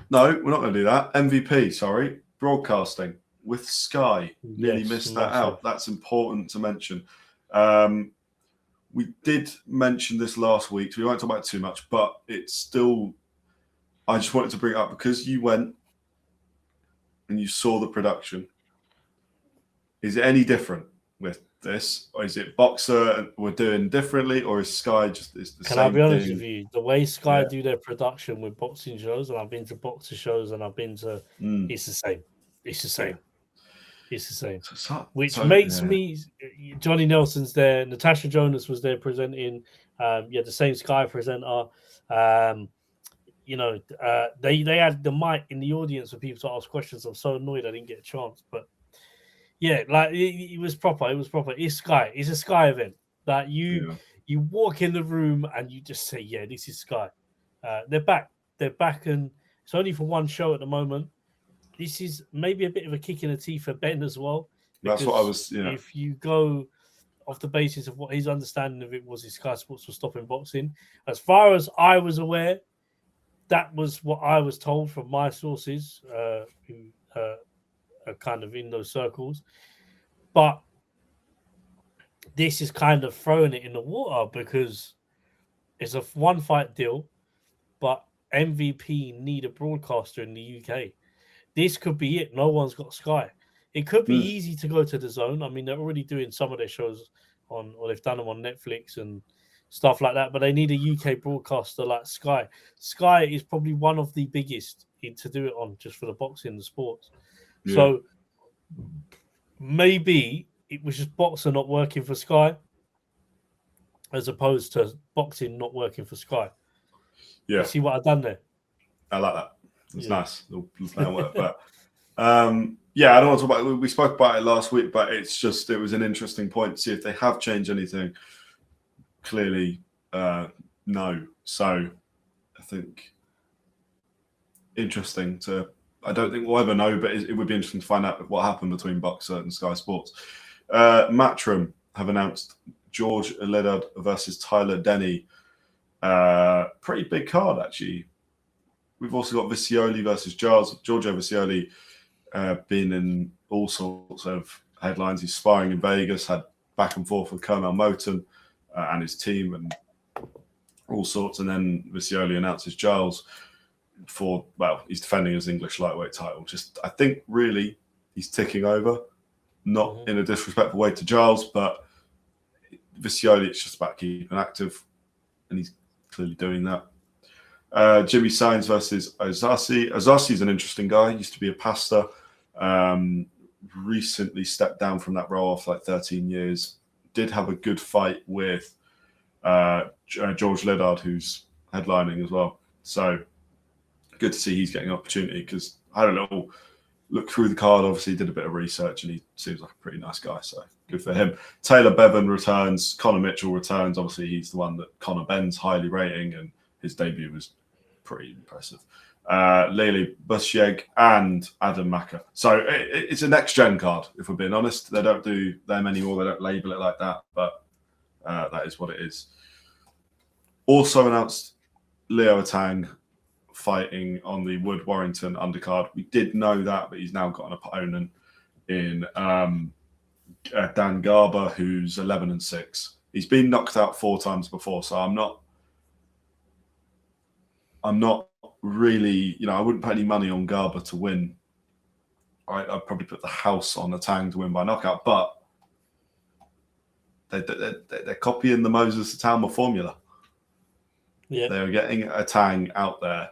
No, we're not going to do that. MVP, sorry. Broadcasting. with Sky. Nearly missed that out. That's important to mention. We did mention this last week, so we won't talk about it too much, but it's still, I just wanted to bring it up because you went and you saw the production. Is it any different with this? Or is it Boxer we're doing differently, or is Sky just is the same thing? Can I be honest with you? The way Sky do their production with boxing shows, and I've been to boxer shows and I've been to, it's the same. It's the same. It's the same. Which makes me, Johnny Nelson's there, Natasha Jonas was there presenting, the same Sky presenter. They had the mic in the audience for people to ask questions. I'm so annoyed I didn't get a chance, but yeah, like it was proper. It was proper. It's Sky. It's a Sky event. That you walk in the room and you just say, "Yeah, this is Sky." They're back. They're back, and it's only for one show at the moment. This is maybe a bit of a kick in the teeth for Ben as well. That's what I was. Yeah. If you go off the basis of what his understanding of it was, his Sky Sports was stopping boxing. As far as I was aware, that was what I was told from my sources, who are kind of in those circles. But this is kind of throwing it in the water because it's a one-fight deal, but MVP need a broadcaster in the UK. This could be it. No one's got Sky. It could be easy to go to the Zone. I mean, they're already doing some of their shows or they've done them on Netflix and stuff like that, but they need a UK broadcaster like Sky. Sky is probably one of the biggest to do it on, just for the boxing and the sports. Yeah. So maybe it was just boxer not working for Sky as opposed to boxing not working for Sky. Yeah. You see what I've done there? I like that. It's nice. But I don't want to talk about it. We spoke about it last week, but it was an interesting point to see if they have changed anything. Clearly, no. So I think interesting to. I don't think we'll ever know, but it would be interesting to find out what happened between Boxer and Sky Sports. Matchroom have announced George Ledard versus Tyler Denny. Pretty big card, actually. We've also got Visioli versus Giles. Giorgio Visioli been in all sorts of headlines. He's sparring in Vegas, had back and forth with Colonel Moten and his team and all sorts. And then Visioli announces Giles he's defending his English lightweight title. I think really he's ticking over, not in a disrespectful way to Giles, but Visioli, it's just about keeping active, and he's clearly doing that. Jimmy Sainz versus Ozasi. Ozasi's an interesting guy. He used to be a pastor. Recently stepped down from that role after like 13 years. Did have a good fight with George Ledard, who's headlining as well. So good to see he's getting an opportunity because I had a little look through the card. Obviously, did a bit of research and he seems like a pretty nice guy. So good for him. Taylor Bevan returns. Connor Mitchell returns. Obviously, he's the one that Connor Ben's highly rating, and his debut was pretty impressive. Lele Busiek and Adam Maka. So it's a next-gen card, if we're being honest. They don't do them anymore. They don't label it like that, but that is what it is. Also announced Leo Atang fighting on the Wood Warrington undercard. We did know that, but he's now got an opponent in Dan Garber, who's 11-6. He's been knocked out 4 times before, so I'm not really, I wouldn't put any money on Garber to win. I'd probably put the house on Atang to win by knockout, but they're copying the Moses Atama formula. Yeah, they're getting Atang out there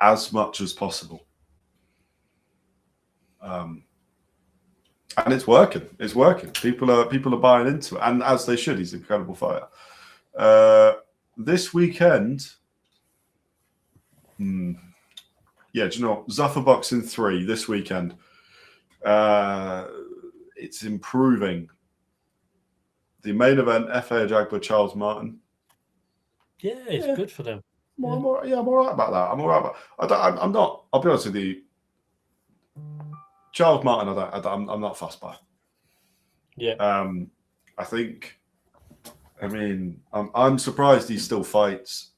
as much as possible, and it's working. It's working. People are buying into it, and as they should. He's an incredible fighter. This weekend. Do you know Zuffer Boxing 3 this weekend? It's improving. The main event, F.A. Ajagba, Charles Martin. Yeah, it's good for them. I'm all right about that. I'm all right about. I'm not. I'll be honest with you. Charles Martin, I'm not fussed by. Yeah. I think. I mean, I'm surprised he still fights.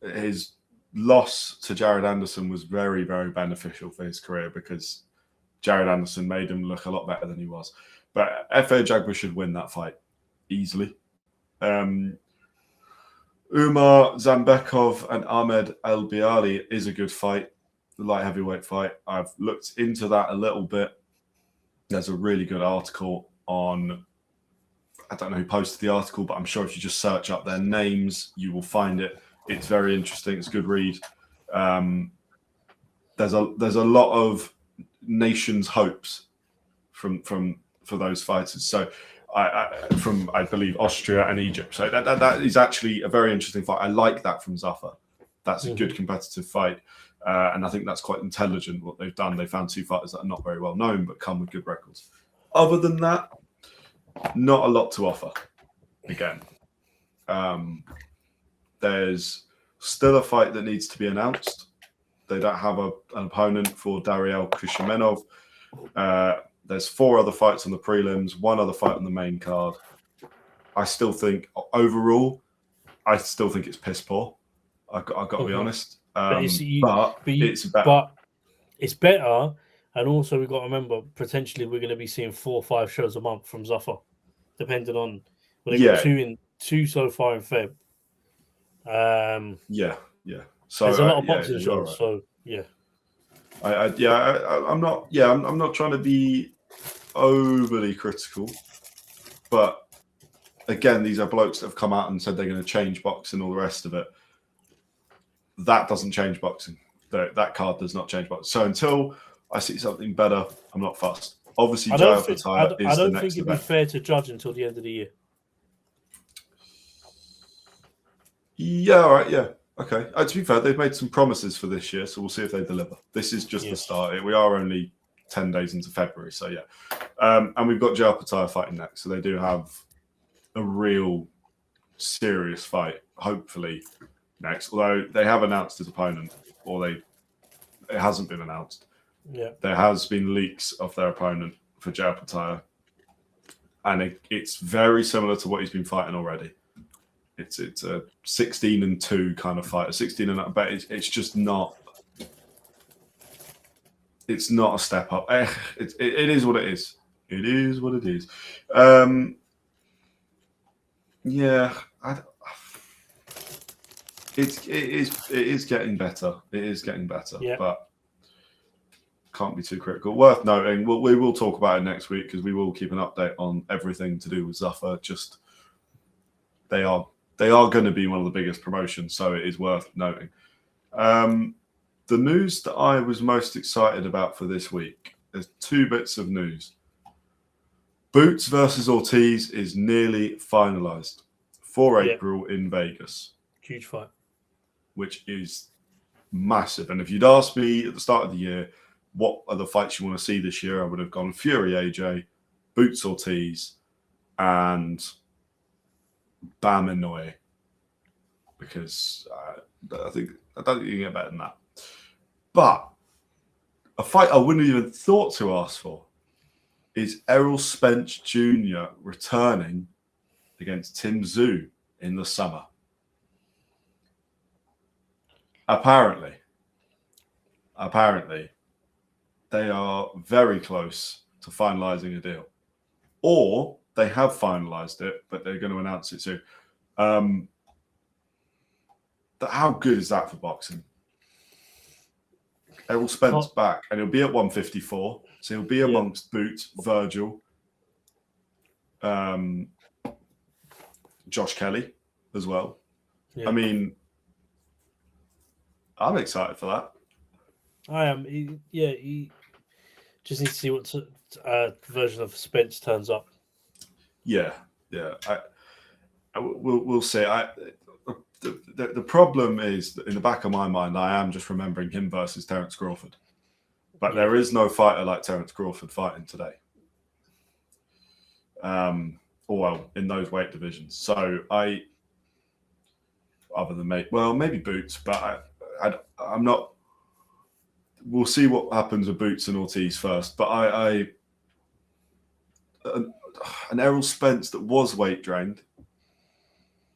His loss to Jared Anderson was very, very beneficial for his career because Jared Anderson made him look a lot better than he was. But Efe Ajagba should win that fight easily. Umar Zambekov and Ahmed Albiali is a good fight, the light heavyweight fight. I've looked into that a little bit. There's a really good article on, I don't know who posted the article, but I'm sure if you just search up their names, you will find it. It's very interesting. It's a good read. There's a lot of nations' hopes for those fighters. So I believe Austria and Egypt. So that is actually a very interesting fight. I like that from Zafar. That's a good competitive fight. And I think that's quite intelligent what they've done. They found two fighters that are not very well known, but come with good records. Other than that, not a lot to offer. Again, there's still a fight that needs to be announced. They don't have an opponent for Dariel Kushemenov. There's 4 other fights on the prelims, 1 other fight on the main card. I still think, overall, it's piss poor. I've got to be honest. But it's better. But it's better. And also, we've got to remember, potentially, we're going to be seeing 4 or 5 shows a month from Zafar, depending on. Well, they've got two so far in Feb. Yeah. So there's a lot of boxing shows. Right. So yeah. I'm not trying to be overly critical, but again, these are blokes that have come out and said they're going to change boxing and all the rest of it. That doesn't change boxing. That card does not change boxing. So until I see something better, I'm not fussed. Obviously, I don't think it'd be fair to judge until the end of the year. Yeah, all right, yeah. Okay. To be fair, they've made some promises for this year, so we'll see if they deliver. This is just the start. We are only 10 days into February, so yeah. And we've got Joe Pataya fighting next, so they do have a real serious fight, hopefully, next. Although they have announced his opponent, or it hasn't been announced. Yeah. There has been leaks of their opponent for Joe Pataya, and it's very similar to what he's been fighting already. It's a 16-2 kind of fight, a 16-0, but it's just not. It's not a step up. It is what it is. It is what it is. It is getting better. It is getting better, but can't be too critical. Worth noting, we will talk about it next week because we will keep an update on everything to do with Zafar. Just they are going to be one of the biggest promotions, so it is worth noting. The news that I was most excited about for this week, there's 2 bits of news. Boots versus Ortiz is nearly finalised for April in Vegas. Huge fight. Which is massive. And if you'd asked me at the start of the year, what are the fights you want to see this year, I would have gone Fury AJ, Boots Ortiz, and Bam Inoue, because I don't think you can get better than that. But a fight I wouldn't have even thought to ask for is Errol Spence Jr. returning against Tim Tszyu in the summer. Apparently, they are very close to finalising a deal, or they have finalised it, but they're going to announce it soon. How good is that for boxing? Errol Spence back, and he'll be at 154, so he'll be amongst Boots, Vergil, Josh Kelly as well. Yeah. I mean, I'm excited for that. I am. He just needs to see what version of Spence turns up. Yeah. We'll see. The problem is that in the back of my mind, I am just remembering him versus Terence Crawford. But there is no fighter like Terence Crawford fighting today. In those weight divisions. So other than maybe Boots, but I'm not. We'll see what happens with Boots and Ortiz first. But an Errol Spence that was weight drained,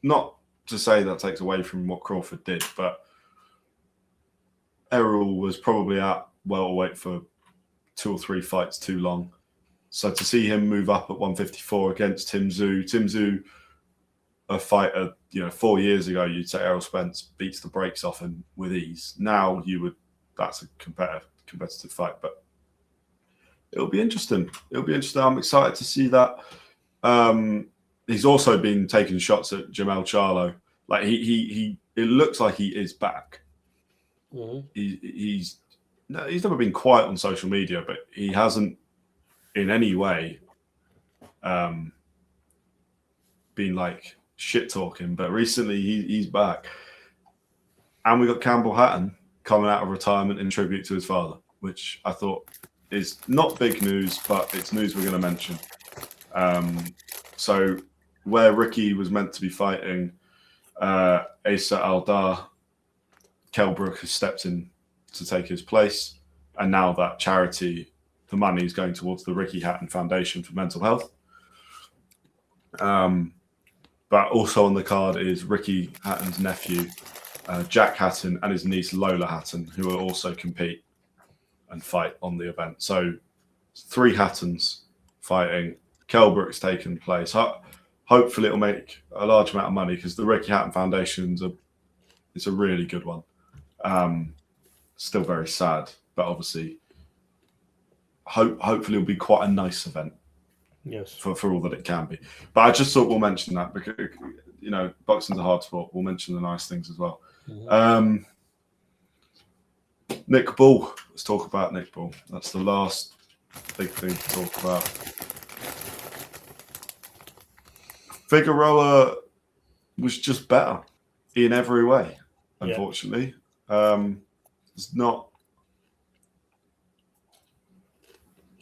not to say that takes away from what Crawford did, but Errol was probably at welterweight for 2 or 3 fights too long. So to see him move up at 154 against Tim Tszyu, a fighter, 4 years ago, you'd say Errol Spence beats the brakes off him with ease. Now that's a competitive fight, but it'll be interesting. I'm excited to see that. He's also been taking shots at Jamel Charlo. Like it looks like he is back. Mm-hmm. He's never been quiet on social media, but he hasn't in any way been like shit talking. But recently he's back, and we got Campbell Hatton coming out of retirement in tribute to his father, which I thought is not big news, but it's news we're going to mention. So where Ricky was meant to be fighting Asa Aldar, Kell Brook has stepped in to take his place, and now that charity, the money is going towards the Ricky Hatton Foundation for Mental Health. But also on the card is Ricky Hatton's nephew, Jack Hatton, and his niece Lola Hatton, who will also compete and fight on the event. So 3 Hattons fighting. Kell Brook's taken place. Hopefully it'll make a large amount of money, because the Ricky Hatton Foundation is a really good one. Still very sad, but obviously hopefully it'll be quite a nice event. Yes. For all that it can be. But I just thought we'll mention that because, boxing's a hard sport. We'll mention the nice things as well. Mm-hmm. Nick Bull. Let's talk about Nick Bull. That's the last big thing to talk about. Figueroa was just better in every way, unfortunately. It's not...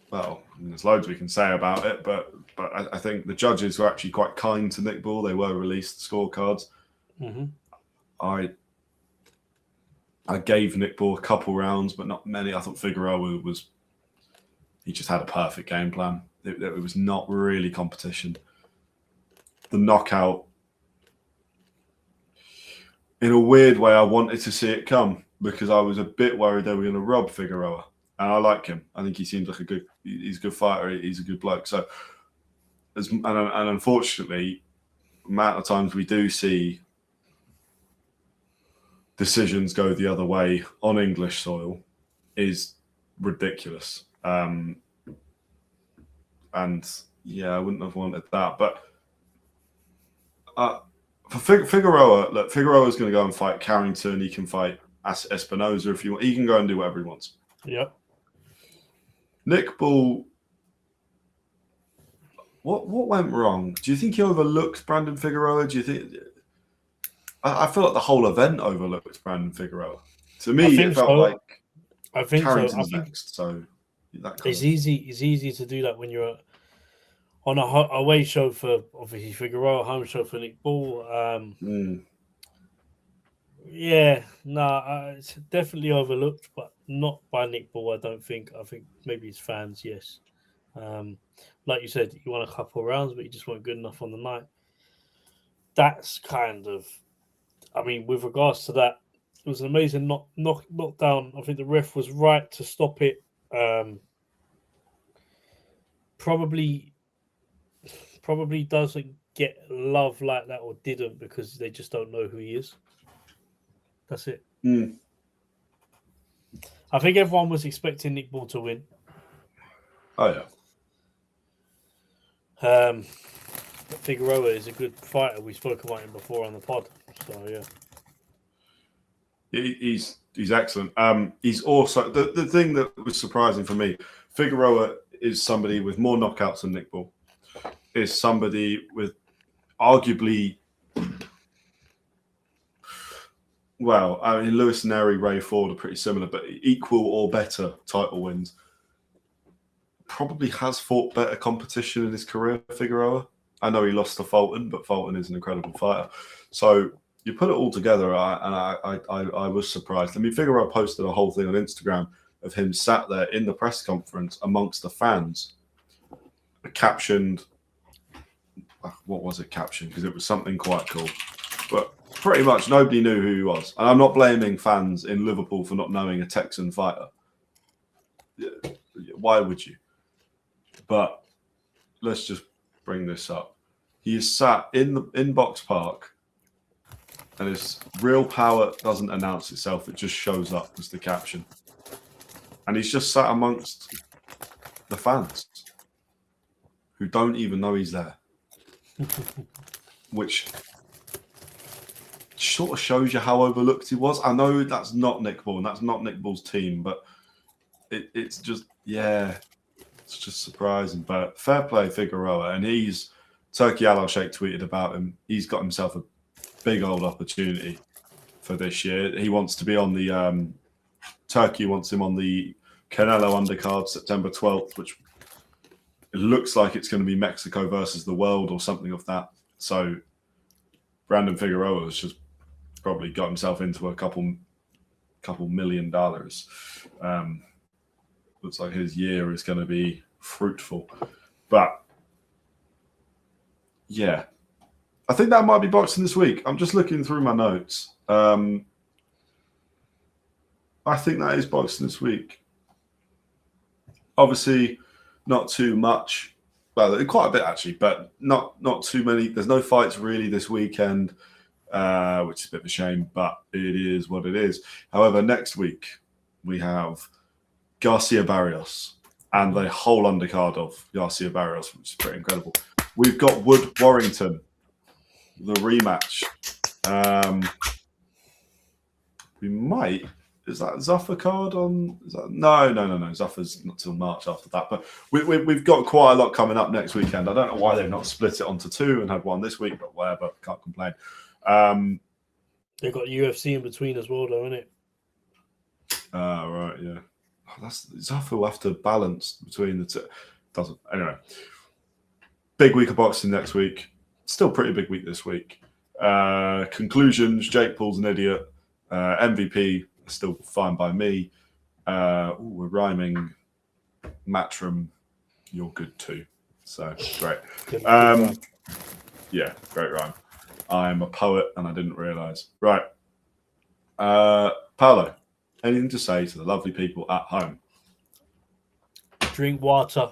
Well, there's loads we can say about it, but I think the judges were actually quite kind to Nick Bull. They were released scorecards. Mm-hmm. I gave Nick Bull a couple rounds, but not many. I thought Figueroa he just had a perfect game plan. It was not really competition. The knockout, in a weird way, I wanted to see it come, because I was a bit worried they were going to rob Figueroa. And I like him. I think he seems like he's a good fighter. He's a good bloke. So, and unfortunately, the amount of times we do see decisions go the other way on English soil is ridiculous. And yeah, I wouldn't have wanted that. But for Figueroa, look, Figueroa's going to go and fight Carrington. He can fight Espinoza if you want. He can go and do whatever he wants. Yep. Nick Bull, what went wrong? Do you think he overlooked Brandon Figueroa? Do you think? I feel like the whole event overlooked Brandon Figueroa. To me, it felt like Carrington's next. So it's easy to do that when you're on a away show for obviously Figueroa, home show for Nick Bull. Yeah, it's definitely overlooked, but not by Nick Bull, I don't think. I think maybe his fans, yes. Like you said, you won a couple of rounds, but you just weren't good enough on the night. That's kind of, with regards to that, it was an amazing knockdown. I think the ref was right to stop it. Probably doesn't get love like that, or didn't, because they just don't know who he is. That's it. I think everyone was expecting Nick Bull to win. Oh, yeah. Figueroa is a good fighter. We spoke about him before on the pod. So, yeah. He's excellent. He's also... The thing that was surprising for me, Figueroa is somebody with more knockouts than Nick Bull. Is somebody with arguably... Well, Lewis Neri, Ray Ford are pretty similar, but equal or better title wins. Probably has fought better competition in his career, Figueroa. I know he lost to Fulton, but Fulton is an incredible fighter. So you put it all together, and I was surprised. Figueroa posted a whole thing on Instagram of him sat there in the press conference amongst the fans, captioned. What was it captioned? Because it was something quite cool. But pretty much nobody knew who he was. And I'm not blaming fans in Liverpool for not knowing a Texan fighter. Why would you? But let's just bring this up. He is sat in Box Park, and his real power doesn't announce itself; it just shows up as the caption. And he's just sat amongst the fans who don't even know he's there, which sort of shows you how overlooked he was. I know that's not Nick Ball, and that's not Nick Ball's team, but it's just, yeah, it's just surprising. But fair play, Figueroa. And Turkey Al Sheikh tweeted about him. He's got himself a big old opportunity for this year. He wants to be on the, Turkey wants him on the Canelo undercard September 12th, which it looks like it's going to be Mexico versus the world or something of that. So Brandon Figueroa has just probably got himself into a couple $1 million. Looks like his year is going to be fruitful. But yeah, I think that might be boxing this week. I'm just looking through my notes. I think that is boxing this week. Obviously, not too much. Well, quite a bit actually, but not too many. There's no fights really this weekend, which is a bit of a shame, but it is what it is. However, next week we have Garcia Barrios and the whole undercard of Garcia Barrios, which is pretty incredible. We've got Wood Warrington, the rematch. We might. Is that Zuffa card on? No. Zuffa's not till March after that. But we've got quite a lot coming up next weekend. I don't know why they've not split it onto two and had one this week, but whatever. Can't complain. They've got UFC in between as well, though, isn't it? Right, yeah. That's Zuffa will have to balance between the two. Doesn't. Anyway. Big week of boxing next week. Still pretty big week this week. Conclusions, Jake Paul's an idiot. MVP, still fine by me. We're rhyming. Matchroom, you're good too. So great. Yeah, great rhyme. I'm a poet and I didn't realise. Right. Paolo, anything to say to the lovely people at home? Drink water.